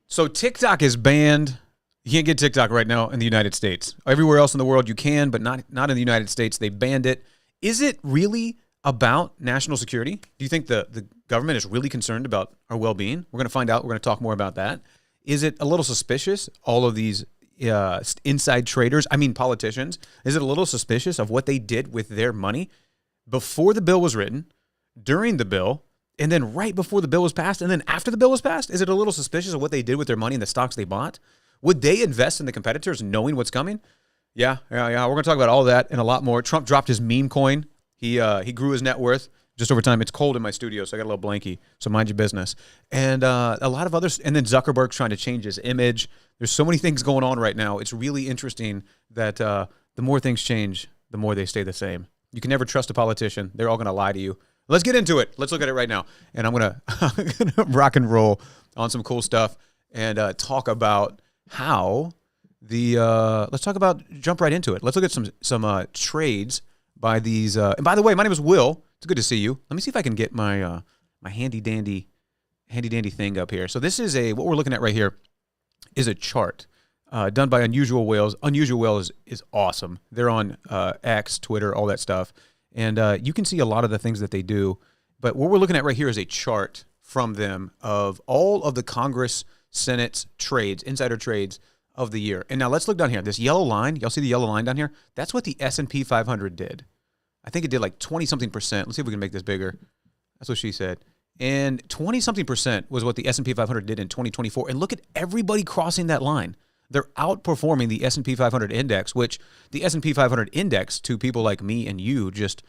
So TikTok is banned. You can't get TikTok right now in the United States. Everywhere else in the world you can, but not in the United States. They banned it. Is it really about national security? Do you think the government is really concerned about our well-being? We're going to find out. We're going to talk more about that. Is it a little suspicious, all of these inside traders, politicians? Is it a little suspicious of what they did with their money before the bill was written, during the bill, and then right before the bill was passed, and then after the bill was passed? Is it a little suspicious of what they did with their money and the stocks they bought? Would they invest in the competitors knowing what's coming? Yeah. We're going to talk about all that and a lot more. Trump dropped his meme coin. He grew his net worth just over time. It's cold in my studio, so I got a little blankie, so mind your business. And a lot of others. And then Zuckerberg's trying to change his image. There's so many things going on right now. It's really interesting that the more things change, the more they stay the same. You can never trust a politician. They're all going to lie to you. Let's get into it. Let's look at it right now. And I'm going to rock and roll on some cool stuff and talk about how jump right into it. Let's look at some trades by these. And by the way, my name is Will. It's good to see you. Let me see if I can get my my handy dandy thing up here. So this is what we're looking at right here is a chart done by Unusual Whales. Unusual Whales is awesome. They're on X, Twitter, all that stuff. And you can see a lot of the things that they do. But what we're looking at right here is a chart from them of all of the Congress, Senate's trades, insider trades of the year. And now let's look down here. This yellow line, y'all see the yellow line down here? That's what the S&P 500 did. I think it did like 20-something%. Let's see if we can make this bigger. That's what she said. And 20-something% was what the S&P 500 did in 2024. And look at everybody crossing that line. They're outperforming the S&P 500 index, which the S&P 500 index to people like me and you, just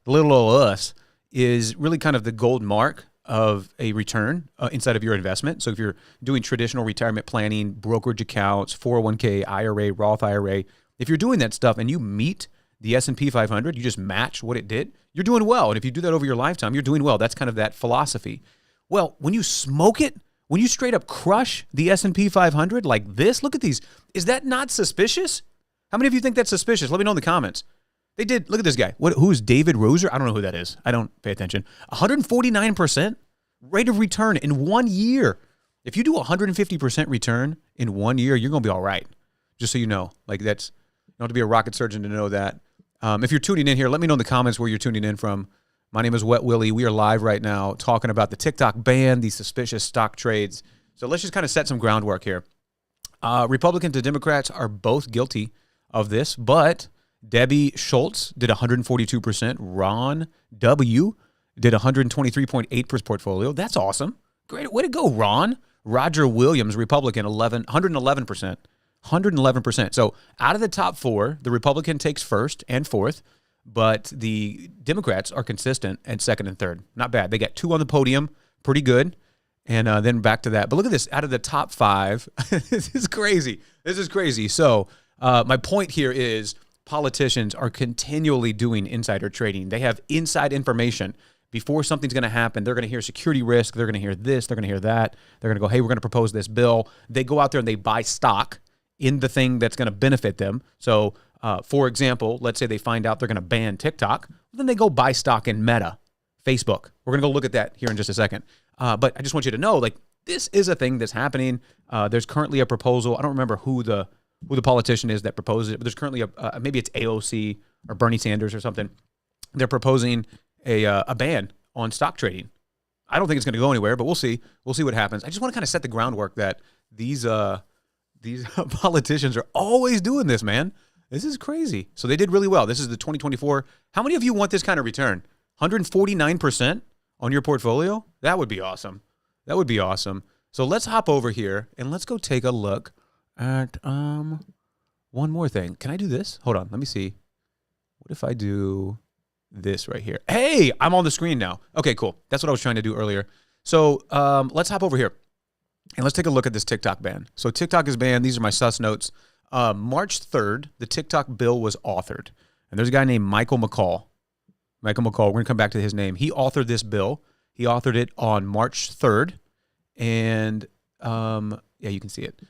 little old us, is really kind of the gold mark of a return inside of your investment. So if you're doing traditional retirement planning, brokerage accounts, 401k, IRA, Roth IRA, if you're doing that stuff and you meet the S&P 500, you just match what it did, you're doing well. And if you do that over your lifetime, you're doing well. That's kind of that philosophy. Well, when you smoke it, when you straight up crush the S&P 500 like this, look at these. Is that not suspicious? How many of you think that's suspicious? Let me know in the comments. They did. Look at this guy. Who's David Roser? I don't know who that is. I don't pay attention. 149% rate of return in 1 year. If you do 150% return in 1 year, you're going to be all right. Just so you know. Like that's, you don't have to be a rocket surgeon to know that. If you're tuning in here, let me know in the comments where you're tuning in from. My name is Wet Willie. We are live right now talking about the TikTok ban, these suspicious stock trades. So let's just kind of set some groundwork here. Republicans and Democrats are both guilty of this, but Debbie Schultz did 142%. Ron W. did 123.8% portfolio. That's awesome. Great. Way to go, Ron. Roger Williams, Republican, 111%. 111%. So out of the top four, the Republican takes first and fourth, but the Democrats are consistent at second and third. Not bad. They got two on the podium. Pretty good. And then back to that. But look at this. Out of the top five, this is crazy. This is crazy. So my point here is politicians are continually doing insider trading. They have inside information. Before something's going to happen, they're going to hear security risk. They're going to hear this. They're going to hear that. They're going to go, hey, we're going to propose this bill. They go out there and they buy stock in the thing that's going to benefit them. So, for example, let's say they find out they're going to ban TikTok. Then they go buy stock in Meta, Facebook. We're going to go look at that here in just a second. But I just want you to know, like, this is a thing that's happening. There's currently a proposal. I don't remember who the politician is that proposed it, but there's currently maybe it's AOC or Bernie Sanders or something. They're proposing a ban on stock trading. I don't think it's going to go anywhere, but we'll see. We'll see what happens. I just want to kind of set the groundwork that these politicians are always doing this, man. This is crazy. So they did really well. This is the 2024. How many of you want this kind of return? 149% on your portfolio? That would be awesome. That would be awesome. So let's hop over here and let's go take a look at one more thing. Can I do this? Hold on. Let me see. What if I do this right here? Hey, I'm on the screen now. Okay, cool. That's what I was trying to do earlier. So let's hop over here and let's take a look at this TikTok ban. So TikTok is banned. These are my sus notes. March 3rd, the TikTok bill was authored. And there's a guy named Michael McCall. Michael McCall, we're going to come back to his name. He authored this bill. He authored it on March 3rd. And, yeah, you can see it.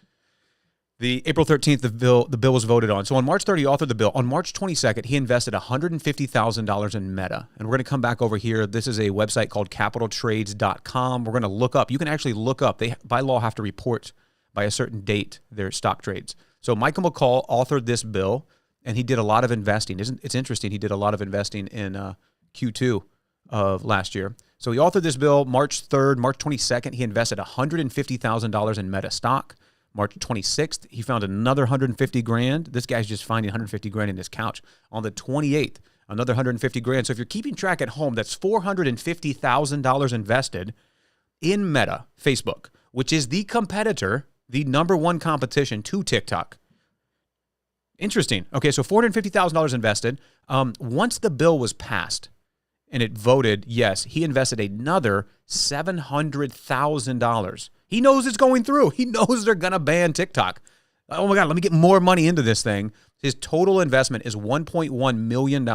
The April 13th, the bill was voted on. So on March 30, he authored the bill. On March 22nd, he invested $150,000 in Meta. And we're going to come back over here. This is a website called capitaltrades.com. We're going to look up. You can actually look up. They, by law, have to report by a certain date their stock trades. So Michael McCall authored this bill, and he did a lot of investing. It's interesting. He did a lot of investing in Q2 of last year. So he authored this bill March 3rd, March 22nd. He invested $150,000 in Meta stock. March 26th, he found another 150 grand. This guy's just finding 150 grand in his couch. On the 28th, another 150 grand. So if you're keeping track at home, that's $450,000 invested in Meta, Facebook, which is the competitor, the number one competition to TikTok. Interesting. Okay, so $450,000 invested. Once the bill was passed and it voted yes, he invested another $700,000. He knows it's going through. He knows they're going to ban TikTok. Oh my God, let me get more money into this thing. His total investment is $1.1 million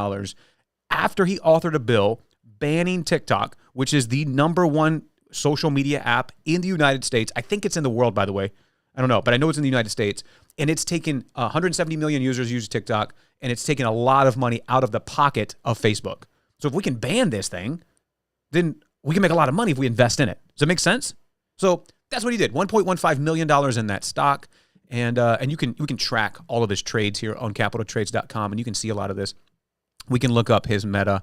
after he authored a bill banning TikTok, which is the number one social media app in the United States. I think it's in the world, by the way. I don't know, but I know it's in the United States. And it's taken 170 million users use TikTok, and it's taken a lot of money out of the pocket of Facebook. So if we can ban this thing, then we can make a lot of money if we invest in it. Does that make sense? So that's what he did. $1.15 million in that stock. And you can track all of his trades here on capitaltrades.com, and you can see a lot of this. We can look up his meta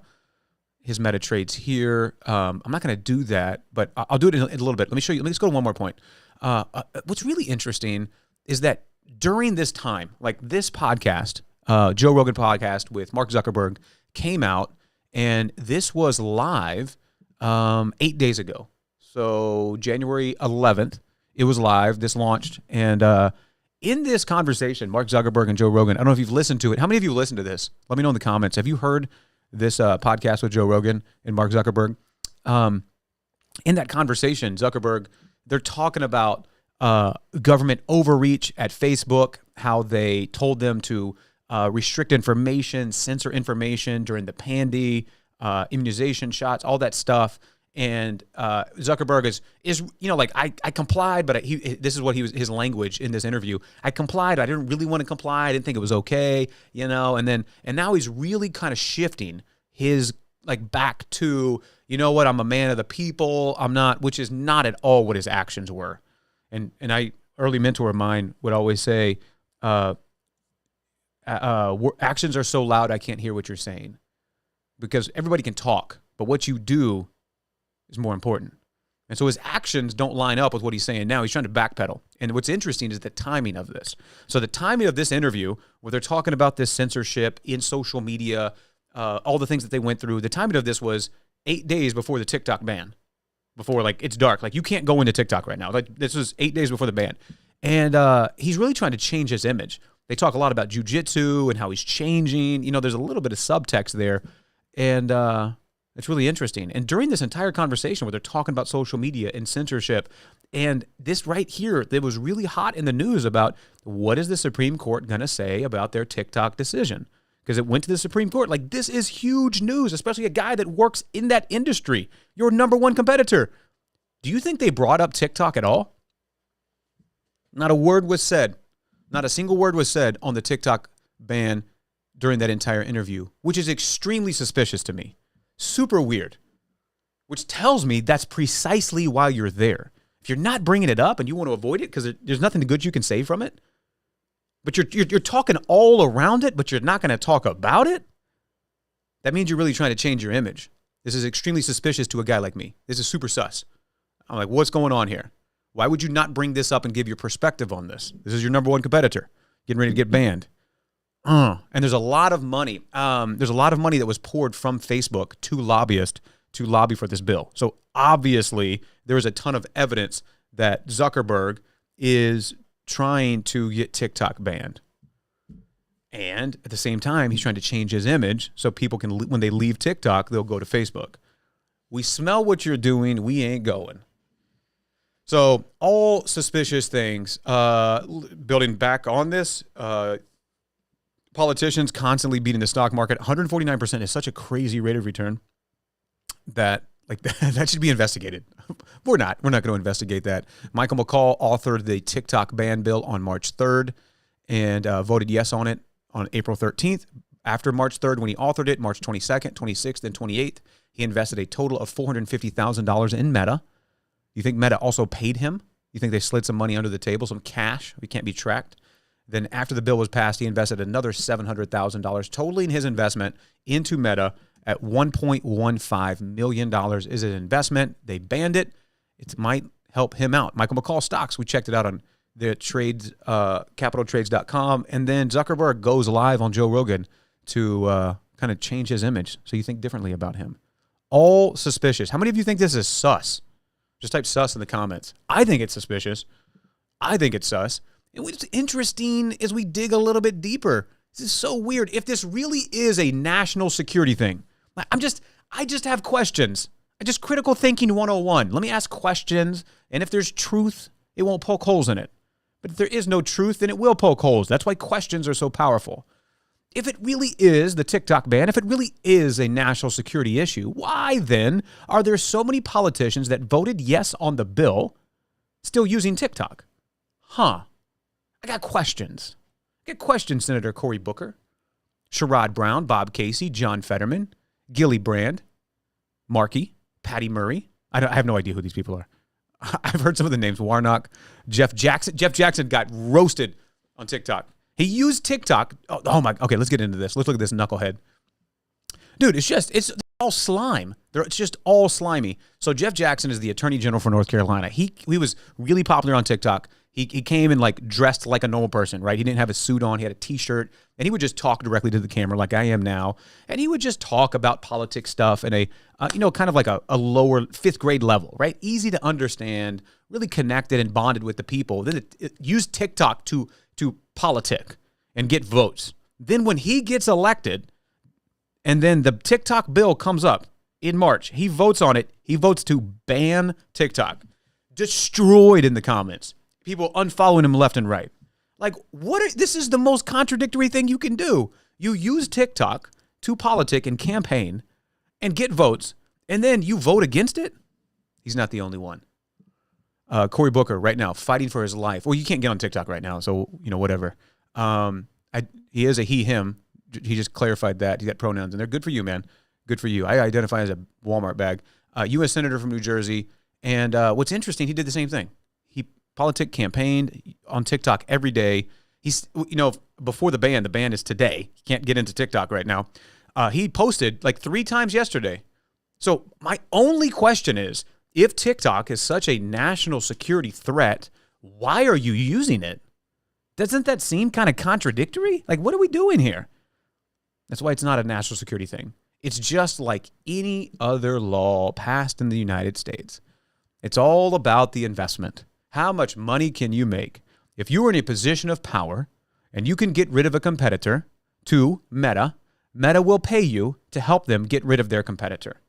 trades here. I'm not going to do that, but I'll do it in a little bit. Let me show you. Let's go to one more point. What's really interesting is that during this time, like this podcast, Joe Rogan podcast with Mark Zuckerberg came out, and this was live 8 days ago. So January 11th, it was live. This launched. And in this conversation, Mark Zuckerberg and Joe Rogan, I don't know if you've listened to it. How many of you listened to this? Let me know in the comments. Have you heard this podcast with Joe Rogan and Mark Zuckerberg? In that conversation, Zuckerberg, they're talking about government overreach at Facebook, how they told them to restrict information, censor information during the pandy, immunization shots, all that stuff. And Zuckerberg is like, I complied, but this is what his language in this interview. I complied. I didn't really want to comply. I didn't think it was okay, and now he's really kind of shifting his back to, what, I'm a man of the people. I'm not, which is not at all what his actions were. And early mentor of mine would always say, actions are so loud I can't hear what you're saying, because everybody can talk, but what you do is more important. And so his actions don't line up with what he's saying now. He's trying to backpedal. And what's interesting is the timing of this. So the timing of this interview, where they're talking about this censorship in social media, all the things that they went through, the timing of this was 8 days before the TikTok ban. Before, it's dark. You can't go into TikTok right now. This was 8 days before the ban. And he's really trying to change his image. They talk a lot about jujitsu and how he's changing. There's a little bit of subtext there. And it's really interesting. And during this entire conversation where they're talking about social media and censorship, and this right here, that was really hot in the news about what is the Supreme Court going to say about their TikTok decision? Because it went to the Supreme Court. This is huge news, especially a guy that works in that industry, your number one competitor. Do you think they brought up TikTok at all? Not a word was said. Not a single word was said on the TikTok ban during that entire interview, which is extremely suspicious to me. Super weird, which tells me that's precisely why you're there. If you're not bringing it up and you want to avoid it because there's nothing good you can say from it, but you're talking all around it, but you're not going to talk about it, that means you're really trying to change your image. This is extremely suspicious to a guy like me. This is super sus. I'm like, what's going on here? Why would you not bring this up and give your perspective on this? This is your number one competitor getting ready to get banned. And there's a lot of money. There's a lot of money that was poured from Facebook to lobbyists to lobby for this bill. So obviously there is a ton of evidence that Zuckerberg is trying to get TikTok banned. And at the same time, he's trying to change his image so people can, when they leave TikTok, they'll go to Facebook. We smell what you're doing. We ain't going. So all suspicious things. Building back on this, politicians constantly beating the stock market. 149% is such a crazy rate of return that Like that should be investigated. We're not going to investigate that. Michael McCaul authored the TikTok ban bill on March 3rd and voted yes on it on April 13th. After March 3rd, when he authored it, March 22nd, 26th, and 28th, he invested a total of $450,000 in Meta. You think Meta also paid him? You think they slid some money under the table, some cash? We can't be tracked. Then after the bill was passed, he invested another $700,000, totaling his investment into Meta at $1.15 million is an investment. They banned it. It might help him out. Michael McCaul stocks, we checked it out on the trades, capitaltrades.com. And then Zuckerberg goes live on Joe Rogan to kind of change his image. So you think differently about him. All suspicious. How many of you think this is sus? Just type sus in the comments. I think it's suspicious. I think it's sus. And what's interesting is we dig a little bit deeper. This is so weird. If this really is a national security thing, I just have questions. Critical thinking 101. Let me ask questions, and if there's truth, it won't poke holes in it. But if there is no truth, then it will poke holes. That's why questions are so powerful. If it really is the TikTok ban, if it really is a national security issue, why then are there so many politicians that voted yes on the bill still using TikTok? I got questions. Senator Cory Booker, Sherrod Brown, Bob Casey, John Fetterman, Gilly Brand, Markey, Patty Murray. I have no idea who these people are. I've heard some of the names. Warnock, Jeff Jackson. Jeff Jackson got roasted on TikTok. He used TikTok. Oh my. Okay, let's get into this. Let's look at this knucklehead. Dude, it's all slime. It's just all slimy. So Jeff Jackson is the Attorney General for North Carolina. He was really popular on TikTok. He came and like dressed like a normal person, right? He didn't have a suit on. He had a T-shirt, and he would just talk directly to the camera like I am now. And he would just talk about politics stuff in a, kind of like a lower fifth grade level, right? Easy to understand, really connected and bonded with the people. Then it used TikTok to politic and get votes. Then when he gets elected, and then the TikTok bill comes up in March, he votes on it. He votes to ban TikTok. Destroyed in the comments. People unfollowing him left and right. Like, this is the most contradictory thing you can do. You use TikTok to politic and campaign and get votes, and then you vote against it? He's not the only one. Cory Booker right now fighting for his life. Well, you can't get on TikTok right now, so, whatever. He is a he, him. He just clarified that. He got pronouns, and they're good for you, man. Good for you. I identify as a Walmart bag. U.S. Senator from New Jersey. And what's interesting, he did the same thing. Politic campaigned on TikTok every day. He's, before the ban is today. He can't get into TikTok right now. He posted like 3 times yesterday. So my only question is, if TikTok is such a national security threat, why are you using it? Doesn't that seem kind of contradictory? Like, what are we doing here? That's why it's not a national security thing. It's just like any other law passed in the United States. It's all about the investment. How much money can you make? If you are in a position of power and you can get rid of a competitor to Meta, Meta will pay you to help them get rid of their competitor.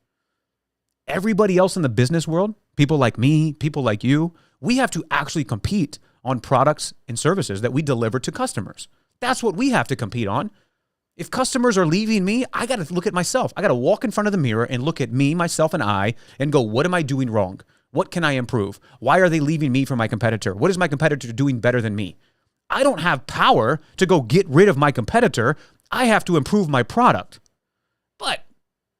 Everybody else in the business world, people like me, people like you, we have to actually compete on products and services that we deliver to customers. That's what we have to compete on. If customers are leaving me, I got to look at myself. I got to walk in front of the mirror and look at me, myself, and I and go, what am I doing wrong? What can I improve? Why are they leaving me for my competitor? What is my competitor doing better than me? I don't have power to go get rid of my competitor. I have to improve my product. But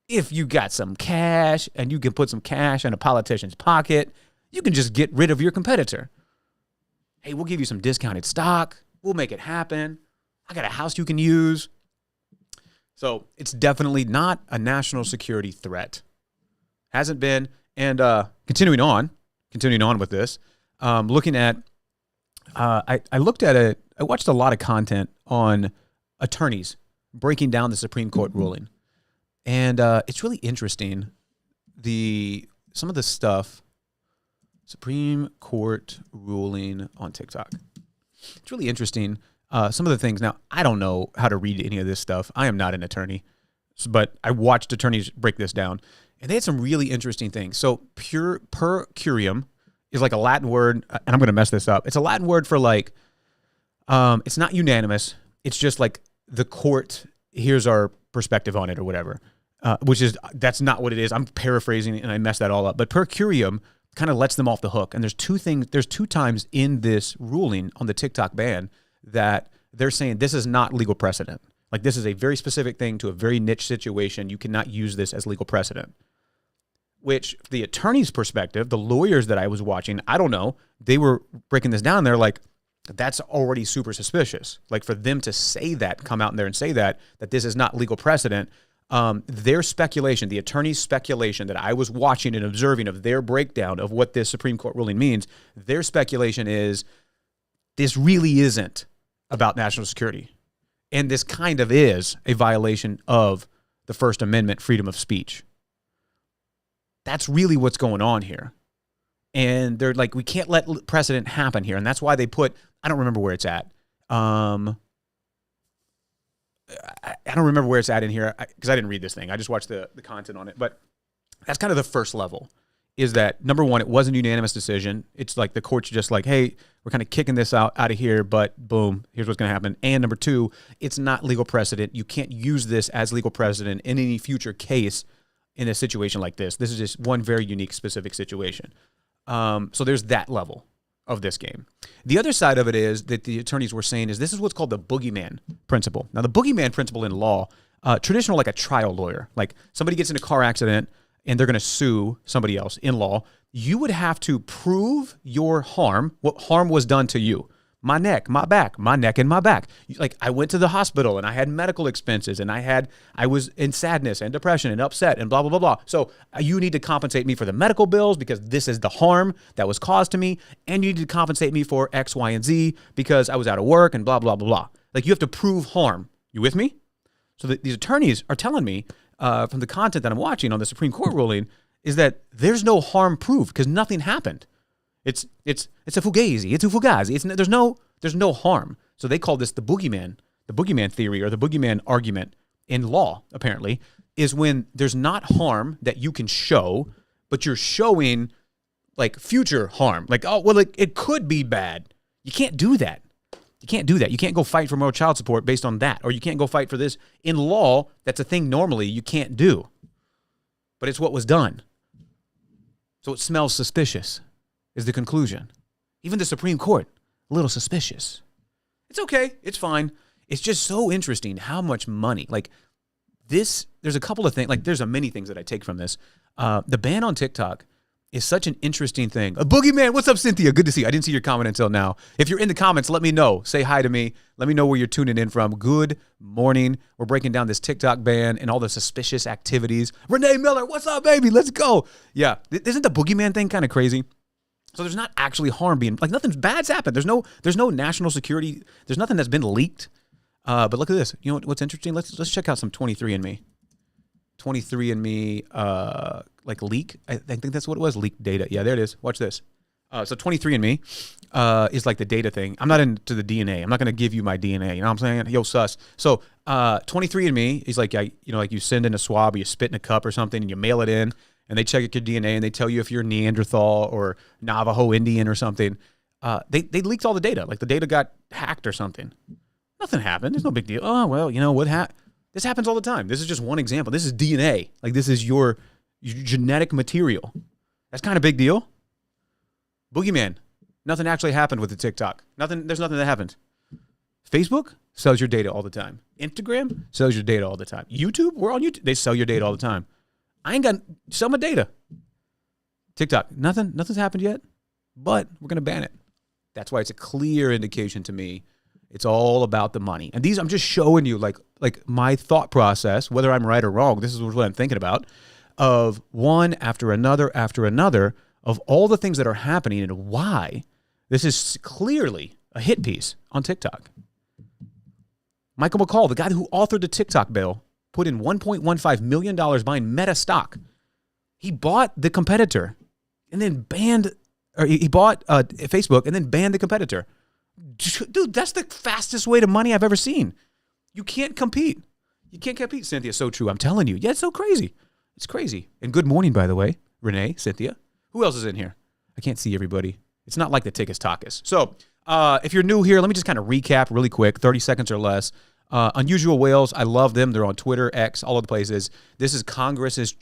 if you got some cash and you can put some cash in a politician's pocket, you can just get rid of your competitor. Hey, we'll give you some discounted stock. We'll make it happen. I got a house you can use. So it's definitely not a national security threat. Hasn't been. And continuing on with this, looking at, I watched a lot of content on attorneys breaking down the Supreme Court ruling. And it's really interesting, some of the stuff, Supreme Court ruling on TikTok. It's really interesting. Some of the things, now, I don't know how to read any of this stuff. I am not an attorney, but I watched attorneys break this down. And they had some really interesting things. So per curiam is like a Latin word, and I'm going to mess this up. It's a Latin word for like, it's not unanimous. It's just like the court, here's our perspective on it or whatever. That's not what it is. I'm paraphrasing and I messed that all up. But per curiam kind of lets them off the hook. And there's two times in this ruling on the TikTok ban that they're saying this is not legal precedent. Like, this is a very specific thing to a very niche situation. You cannot use this as legal precedent. Which, the attorney's perspective, the lawyers that I was watching, I don't know, they were breaking this down. They're like, that's already super suspicious. Like, for them to say that, come out in there and say that this is not legal precedent, their speculation, the attorney's speculation that I was watching and observing of their breakdown of what this Supreme Court ruling means, their speculation is this really isn't about national security. And this kind of is a violation of the First Amendment, freedom of speech. That's really what's going on here. And they're like, we can't let precedent happen here. And that's why they put, I don't remember where it's at. I don't remember where it's at in here because I didn't read this thing. I just watched the content on it. But that's kind of the first level, is that, number one, it wasn't a unanimous decision. It's like the court's just like, hey, we're kind of kicking this out of here, but boom, here's what's going to happen. And number two, it's not legal precedent. You can't use this as legal precedent in any future case in a situation like this. This is just one very unique, specific situation. So there's that level of this game. The other side of it is that the attorneys were saying is this is what's called the boogeyman principle. Now, the boogeyman principle in law, traditional, like a trial lawyer, like somebody gets in a car accident and they're going to sue somebody else in law, you would have to prove your harm, what harm was done to you. My neck, my back, my neck and my back. Like, I went to the hospital and I had medical expenses and I was in sadness and depression and upset and blah, blah, blah, blah. So you need to compensate me for the medical bills because this is the harm that was caused to me. And you need to compensate me for X, Y, and Z because I was out of work and blah, blah, blah, blah. Like, you have to prove harm. You with me? So these attorneys are telling me from the content that I'm watching on the Supreme Court ruling is that there's no harm proved because nothing happened. It's a fugazi. It's a fugazi. There's no harm. So they call this the boogeyman theory, or the boogeyman argument in law, apparently, is when there's not harm that you can show, but you're showing like future harm. Like, oh, well, it could be bad. You can't do that. You can't do that. You can't go fight for more child support based on that, or you can't go fight for this. In law, that's a thing normally you can't do. But it's what was done. So it smells suspicious, is the conclusion. Even the Supreme Court, a little suspicious. It's okay. It's fine. It's just so interesting how much money, like this, there's a couple of things, like there's many things that I take from this. The ban on TikTok is such an interesting thing. A boogeyman, what's up, Cynthia? Good to see you. I didn't see your comment until now. If you're in the comments, let me know. Say hi to me. Let me know where you're tuning in from. Good morning. We're breaking down this TikTok ban and all the suspicious activities. Renee Miller, what's up, baby? Let's go. Yeah. Isn't the boogeyman thing kind of crazy? So there's not actually harm being, like, nothing bad's happened. There's no national security. There's nothing that's been leaked. But look at this. You know what's interesting? Let's check out some 23andMe. 23andMe, like leak. I think that's what it was. Leaked data. Yeah, there it is. Watch this. So 23andMe is like the data thing. I'm not into the DNA. I'm not going to give you my DNA. You know what I'm saying? Yo, sus. So 23andMe is like, like you send in a swab or you spit in a cup or something and you mail it in and they check your DNA and they tell you if you're Neanderthal or Navajo Indian or something. They leaked all the data. Like the data got hacked or something. Nothing happened. There's no big deal. Oh, well, you know what happened? This happens all the time. This is just one example. This is DNA. Like, this is your genetic material. That's kind of a big deal. Boogeyman. Nothing actually happened with the TikTok. There's nothing that happened. Facebook sells your data all the time. Instagram sells your data all the time. YouTube, we're on YouTube. They sell your data all the time. I ain't got sell my data. TikTok, nothing's happened yet, but we're going to ban it. That's why it's a clear indication to me. It's all about the money. And these, I'm just showing you like my thought process, whether I'm right or wrong. This is what I'm thinking about, of one after another of all the things that are happening and why this is clearly a hit piece on TikTok. Michael McCall, the guy who authored the TikTok bill, put in $1.15 million buying Meta stock. He bought the competitor and then he bought Facebook and then banned the competitor. Dude, that's the fastest way to money I've ever seen. You can't compete. You can't compete, Cynthia. So true. I'm telling you. Yeah, it's so crazy. It's crazy. And good morning, by the way, Renee, Cynthia. Who else is in here? I can't see everybody. It's not like the Tickus Tackus. So if you're new here, let me just kind of recap really quick, 30 seconds or less. Unusual Whales, I love them. They're on Twitter, X, all of the places. This is Congress's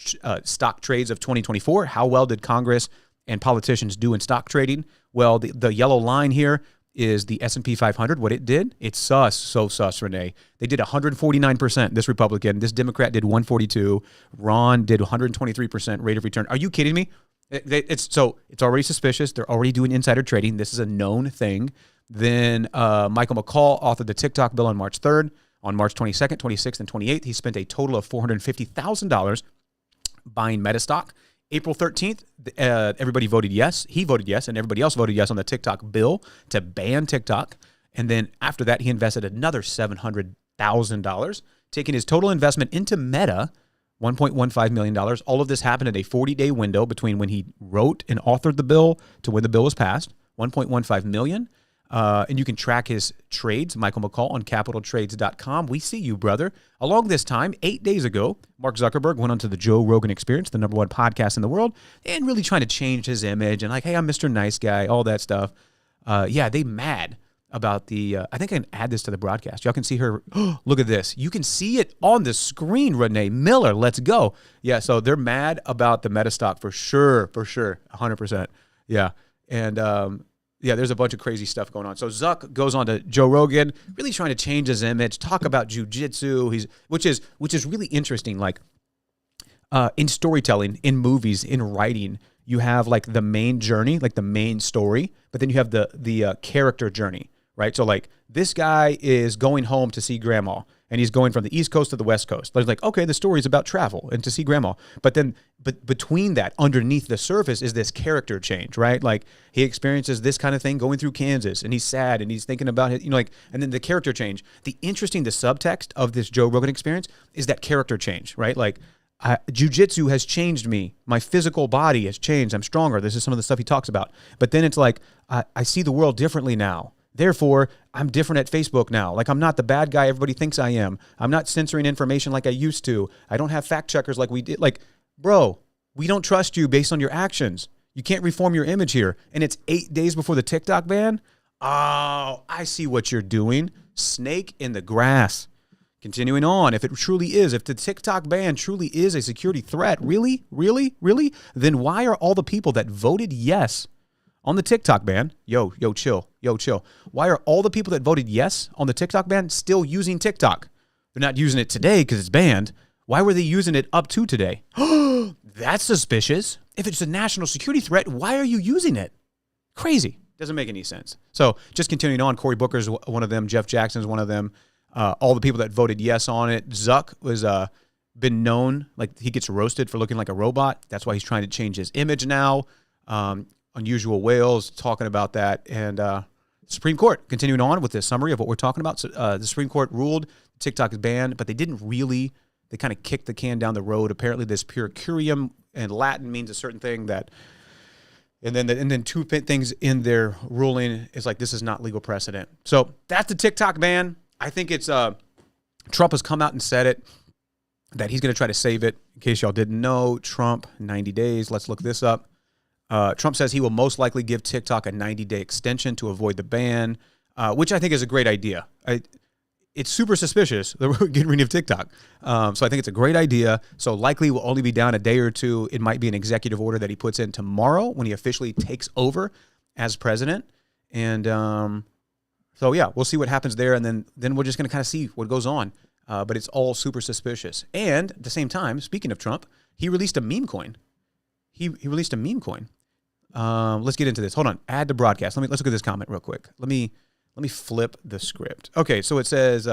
stock trades of 2024. How well did Congress and politicians do in stock trading? Well, the yellow line here is the S&P 500. What it did, it's so sus, Renee. They did 149%. This Republican, this Democrat did 142. Ron did 123% rate of return. Are you kidding me? It's already suspicious. They're already doing insider trading. This is a known thing. Then Michael McCall authored the TikTok bill on March 3rd. On March 22nd, 26th, and 28th, he spent a total of $450,000 buying Meta stock. April 13th, everybody voted yes. He voted yes, and everybody else voted yes on the TikTok bill to ban TikTok. And then after that, he invested another $700,000, taking his total investment into Meta, $1.15 million. All of this happened in a 40-day window between when he wrote and authored the bill to when the bill was passed, $1.15 million. And you can track his trades, Michael McCall, on capitaltrades.com. We see you, brother. Along this time, 8 days ago, Mark Zuckerberg went onto the Joe Rogan Experience, the #1 podcast in the world, and really trying to change his image and like, hey, I'm Mr. Nice Guy, all that stuff. They mad about the, I think I can add this to the broadcast. Y'all can see her. Look at this. You can see it on the screen, Renee Miller. Let's go. Yeah, so they're mad about the Meta stock for sure, 100%. Yeah, and there's a bunch of crazy stuff going on. So Zuck goes on to Joe Rogan, really trying to change his image, talk about jujitsu, which is really interesting. Like in storytelling, in movies, in writing, you have like the main journey, like the main story, but then you have the character journey, right? So like this guy is going home to see grandma, and he's going from the East Coast to the West Coast. But it's like, okay, the story is about travel and to see grandma. But between that, underneath the surface is this character change, right? Like he experiences this kind of thing going through Kansas, and he's sad, and he's thinking about it, and then the character change. The subtext of this Joe Rogan Experience is that character change, right? Like jiu-jitsu has changed me. My physical body has changed. I'm stronger. This is some of the stuff he talks about. But then it's like, I see the world differently now. Therefore, I'm different at Facebook now. Like, I'm not the bad guy everybody thinks I am. I'm not censoring information like I used to. I don't have fact checkers like we did. Like, bro, we don't trust you based on your actions. You can't reform your image here. And it's 8 days before the TikTok ban. Oh, I see what you're doing. Snake in the grass. Continuing on, if the TikTok ban truly is a security threat, really, then why are all the people that voted yes on the TikTok ban, chill. Why are all the people that voted yes on the TikTok ban still using TikTok? They're not using it today because it's banned. Why were they using it up to today? That's suspicious. If it's a national security threat, why are you using it? Crazy. Doesn't make any sense. So just continuing on, Cory Booker's one of them. Jeff Jackson's one of them. All the people that voted yes on it. Zuck was been known, like he gets roasted for looking like a robot. That's why he's trying to change his image now. Unusual Whales talking about that. And Supreme Court, continuing on with this summary of what we're talking about. So, the Supreme Court ruled TikTok is banned, but they didn't really. They kind of kicked the can down the road. Apparently, this per curiam in Latin means a certain thing that, and then two things in their ruling is like, this is not legal precedent. So that's the TikTok ban. I think it's Trump has come out and said it, that he's going to try to save it. In case y'all didn't know, Trump, 90 days. Let's look this up. Trump says he will most likely give TikTok a 90-day extension to avoid the ban, which I think is a great idea. It's super suspicious that we're getting rid of TikTok. So I think it's a great idea. So likely will only be down a day or two. It might be an executive order that he puts in tomorrow when he officially takes over as president. And so, yeah, we'll see what happens there. And then we're just going to kind of see what goes on. But it's all super suspicious. And at the same time, speaking of Trump, he released a meme coin. He released a meme coin. Let's get into this. Hold on. Add to broadcast. Let's look at this comment real quick. Let me flip the script. Okay, so it says,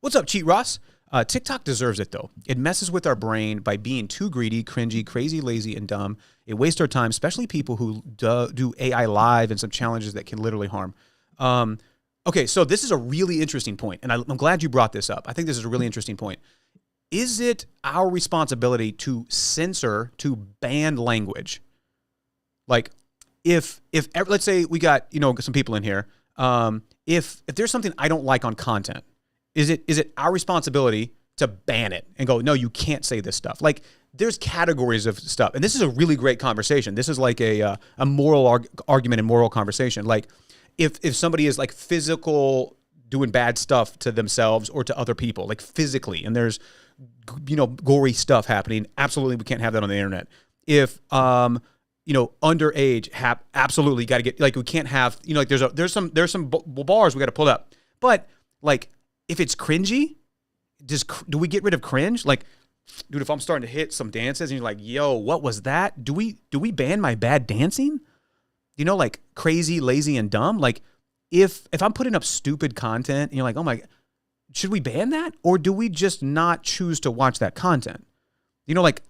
what's up, Cheat Ross? TikTok deserves it, though. It messes with our brain by being too greedy, cringy, crazy, lazy, and dumb. It wastes our time, especially people who do AI live and some challenges that can literally harm. Okay, so this is a really interesting point, and I'm glad you brought this up. I think this is a really interesting point. Is it our responsibility to censor, to ban language? Like, if let's say we got some people in here, if there's something I don't like on content, is it our responsibility to ban it and go, no, you can't say this stuff? Like, there's categories of stuff, and this is a really great conversation. This is like a moral argument and moral conversation. Like, if somebody is like physical doing bad stuff to themselves or to other people, like physically, and there's, gory stuff happening. Absolutely, we can't have that on the internet. If, underage, absolutely got to get, like, we can't have, like there's some bars we got to pull up. But like, if it's cringy, do we get rid of cringe? Like, dude, if I'm starting to hit some dances and you're like, yo, what was that? Do we ban my bad dancing? Like crazy, lazy, and dumb? Like, if I'm putting up stupid content and you're like, oh my, should we ban that? Or do we just not choose to watch that content? Let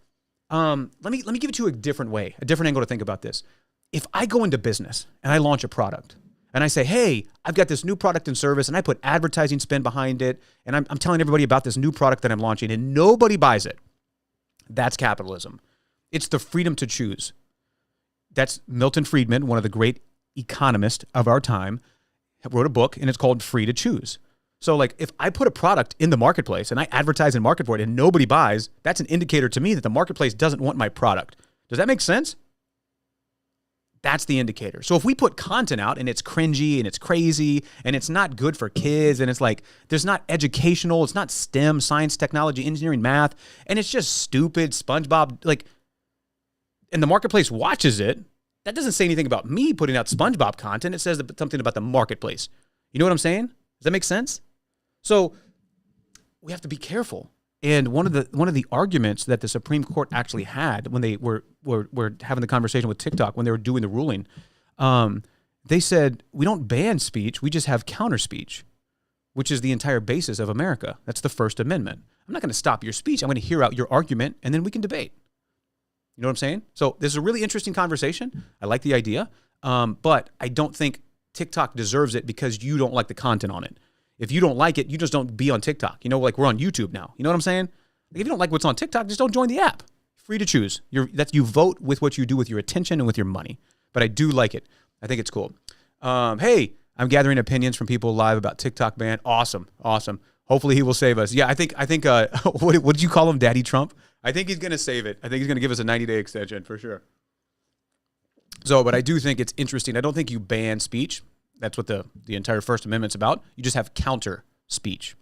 me give it to you a different way, a different angle to think about this. If I go into business and I launch a product and I say, hey, I've got this new product and service, and I put advertising spend behind it, and I'm telling everybody about this new product that I'm launching, and nobody buys it, that's capitalism. It's the freedom to choose. That's Milton Friedman, one of the great economists of our time, wrote a book, and it's called Free to Choose. So like, if I put a product in the marketplace and I advertise and market for it and nobody buys, that's an indicator to me that the marketplace doesn't want my product. Does that make sense? That's the indicator. So if we put content out and it's cringy and it's crazy and it's not good for kids and it's like, there's not educational, it's not STEM, science, technology, engineering, math, and it's just stupid SpongeBob, like, and the marketplace watches it, that doesn't say anything about me putting out SpongeBob content. It says something about the marketplace. You know what I'm saying? Does that make sense? So we have to be careful. And one of the arguments that the Supreme Court actually had when they were having the conversation with TikTok, when they were doing the ruling, they said, we don't ban speech, we just have counter speech, which is the entire basis of America. That's the First Amendment. I'm not going to stop your speech. I'm going to hear out your argument, and then we can debate. You know what I'm saying? So this is a really interesting conversation. I like the idea, but I don't think TikTok deserves it because you don't like the content on it. If you don't like it, you just don't be on TikTok. Like we're on YouTube now. You know what I'm saying? Like, if you don't like what's on TikTok, just don't join the app. Free to choose. You vote with what you do with your attention and with your money. But I do like it. I think it's cool. Hey, I'm gathering opinions from people live about TikTok ban. Awesome. Hopefully he will save us. Yeah, I think. What did you call him, Daddy Trump? I think he's gonna save it. I think he's gonna give us a 90-day extension for sure. So, but I do think it's interesting. I don't think you ban speech. That's what the entire First Amendment's about. You just have counter speech.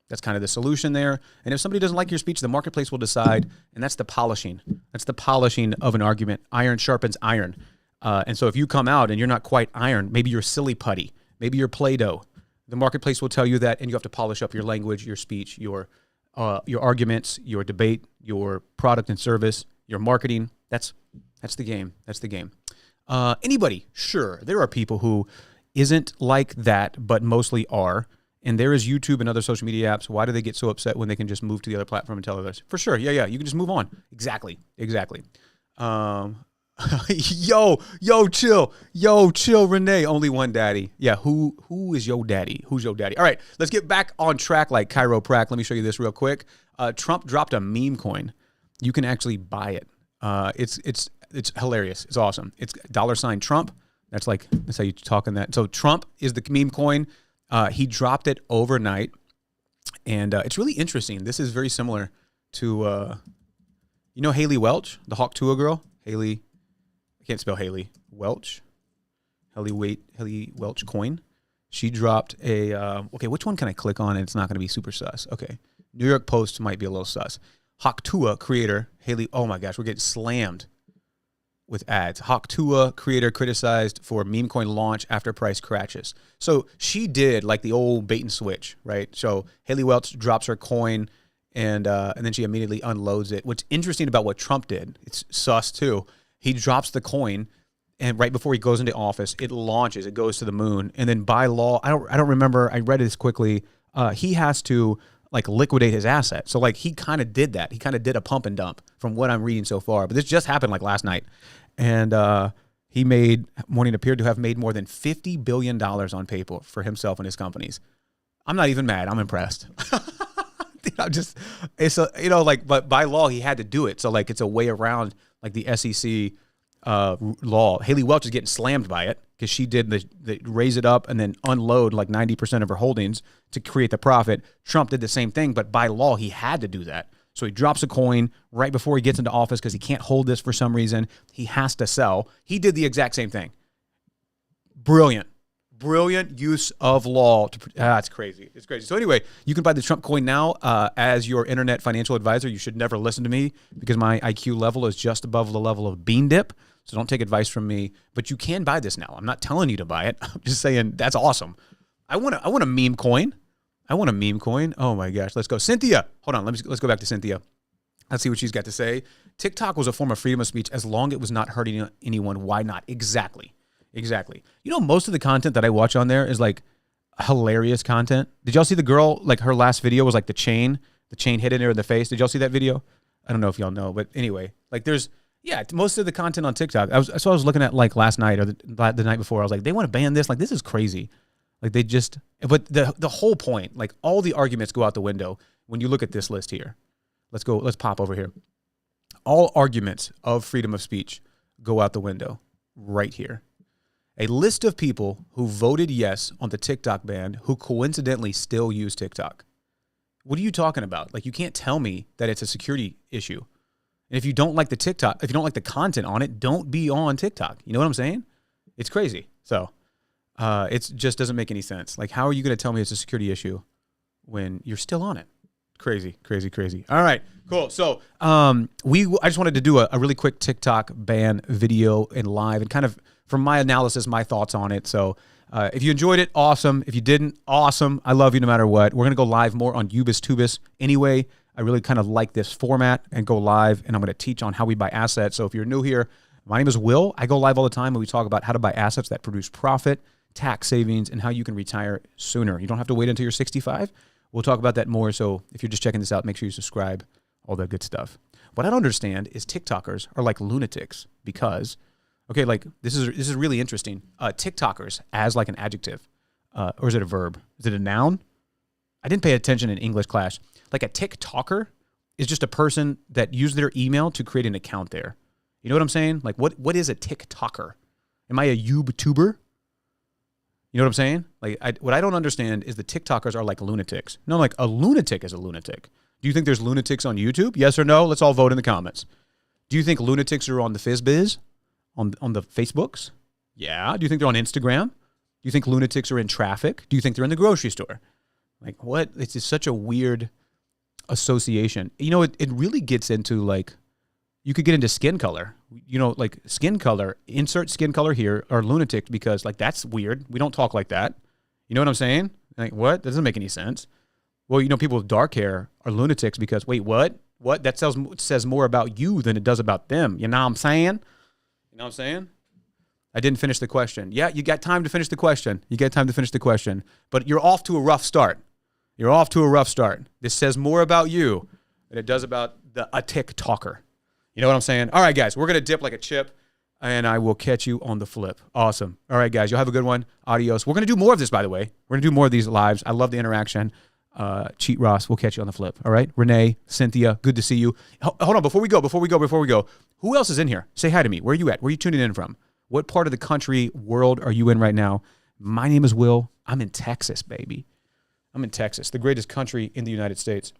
That's kind of the solution there. And if somebody doesn't like your speech, the marketplace will decide. And that's the polishing. That's the polishing of an argument. Iron sharpens iron. And so if you come out and you're not quite iron, maybe you're silly putty, maybe you're Play-Doh, the marketplace will tell you that, and you have to polish up your language, your speech, your arguments, your debate, your product and service, your marketing. That's the game. That's the game. Anybody? Sure. There are people who isn't like that, but mostly are. And there is YouTube and other social media apps. Why do they get so upset when they can just move to the other platform and tell others? For sure. Yeah. You can just move on. Exactly. Chill, Renee. Only one daddy. Yeah, who is your daddy? Who's your daddy? All right, let's get back on track like chiroprac. Let me show you this real quick. Trump dropped a meme coin. You can actually buy it. It's hilarious. It's awesome. It's $Trump. That's how you talk in that. So Trump is the meme coin. He dropped it overnight, and it's really interesting. This is very similar to, Haley Welch, the Hawk Tuah girl. Haley, I can't spell Haley Welch. Haley Welch coin. She dropped a. Okay, which one can I click on? And it's not going to be super sus. Okay, New York Post might be a little sus. Hawk Tuah creator Haley. Oh my gosh, we're getting slammed with ads. Hawk Tuah creator criticized for meme coin launch after price crashes. So she did like the old bait and switch, right? So Haley Welch drops her coin, and then she immediately unloads it. What's interesting about what Trump did, it's sus too. He drops the coin, and right before he goes into office, it launches. It goes to the moon, and then by law, I don't remember. I read this quickly. He has to liquidate his asset. So he kind of did that. He kind of did a pump and dump from what I'm reading so far. But this just happened last night. And Morning appeared to have made more than $50 billion on paper for himself and his companies. I'm not even mad. I'm impressed. But by law, he had to do it. So it's a way around the SEC law. Haley Welch is getting slammed by it because she did the raise it up and then unload 90% of her holdings to create the profit. Trump did the same thing, but by law, he had to do that. So he drops a coin right before he gets into office because he can't hold this for some reason. He has to sell. He did the exact same thing. Brilliant. Brilliant use of law. It's crazy. It's crazy. So anyway, you can buy the Trump coin now as your internet financial advisor. You should never listen to me because my IQ level is just above the level of Bean Dip. So don't take advice from me. But you can buy this now. I'm not telling you to buy it. I'm just saying that's awesome. I want a meme coin. I want a meme coin. Oh my gosh. Let's go. Cynthia. Hold on. Let's go back to Cynthia. Let's see what she's got to say. TikTok was a form of freedom of speech as long as it was not hurting anyone. Why not? Exactly. You know, most of the content that I watch on there is like hilarious content. Did y'all see the girl, like her last video was like the chain hitting her in the face. Did y'all see that video? I don't know if y'all know, but anyway, like most of the content on TikTok. I was looking at like last night or the night before. I was like, they want to ban this. Like, this is crazy. Like but the whole point, like all the arguments go out the window when you look at this list here. Let's pop over here. All arguments of freedom of speech go out the window right here. A list of people who voted yes on the TikTok ban who coincidentally still use TikTok. What are you talking about? Like, you can't tell me that it's a security issue. And if you don't like the TikTok, if you don't like the content on it, don't be on TikTok. You know what I'm saying? It's crazy. So it just doesn't make any sense. Like, how are you going to tell me it's a security issue when you're still on it? Crazy. All right, cool. So I just wanted to do a really quick TikTok ban video and live and kind of from my analysis, my thoughts on it. So if you enjoyed it, awesome. If you didn't, awesome. I love you no matter what. We're going to go live more on Ubis anyway. I really kind of like this format and go live, and I'm going to teach on how we buy assets. So if you're new here, my name is Will. I go live all the time and we talk about how to buy assets that produce profit, tax savings, and how you can retire sooner. You don't have to wait until you're 65. We'll talk about that more. So if you're just checking this out, make sure you subscribe, all that good stuff. What I don't understand is TikTokers are like lunatics because, okay, like this is really interesting. TikTokers as like an adjective, or is it a verb? Is it a noun? I didn't pay attention in English class. Like a TikToker is just a person that used their email to create an account there. You know what I'm saying? Like what is a TikToker? Am I a YouTuber? You know what I'm saying? Like, what I don't understand is the TikTokers are like lunatics. No, like a lunatic is a lunatic. Do you think there's lunatics on YouTube? Yes or no? Let's all vote in the comments. Do you think lunatics are on the FizzBiz? On the Facebooks? Yeah. Do you think they're on Instagram? Do you think lunatics are in traffic? Do you think they're in the grocery store? Like, what? It's just such a weird association. You know, it really gets into like, you could get into skin color. You know, like skin color, insert skin color here, or lunatic, because like that's weird. We don't talk like that. You know what I'm saying? Like, what? That doesn't make any sense. Well, you know, people with dark hair are lunatics because, wait, what? What? That says more about you than it does about them. You know what I'm saying? You know what I'm saying? I didn't finish the question. Yeah, you got time to finish the question. But you're off to a rough start. This says more about you than it does about a TikToker. You know what I'm saying? All right, guys, we're going to dip like a chip, and I will catch you on the flip. Awesome. All right, guys, you'll have a good one. Adios. We're going to do more of this, by the way. We're going to do more of these lives. I love the interaction. Cheat Ross, we'll catch you on the flip. All right? Renee, Cynthia, good to see you. Hold on, before we go, who else is in here? Say hi to me. Where are you at? Where are you tuning in from? What part of the country, world are you in right now? My name is Will. I'm in Texas, baby. I'm in Texas, the greatest country in the United States.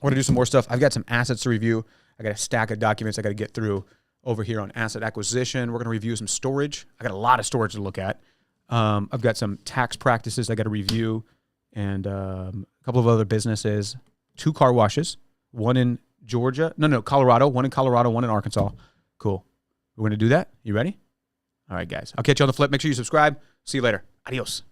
We're going to do some more stuff. I've got some assets to review. I got a stack of documents I got to get through over here on asset acquisition. We're going to review some storage. I got a lot of storage to look at. I've got some tax practices I got to review, and a couple of other businesses. 2 car washes, one in Colorado, one in Colorado, one in Arkansas. Cool. We're going to do that. You ready? All right, guys. I'll catch you on the flip. Make sure you subscribe. See you later. Adios.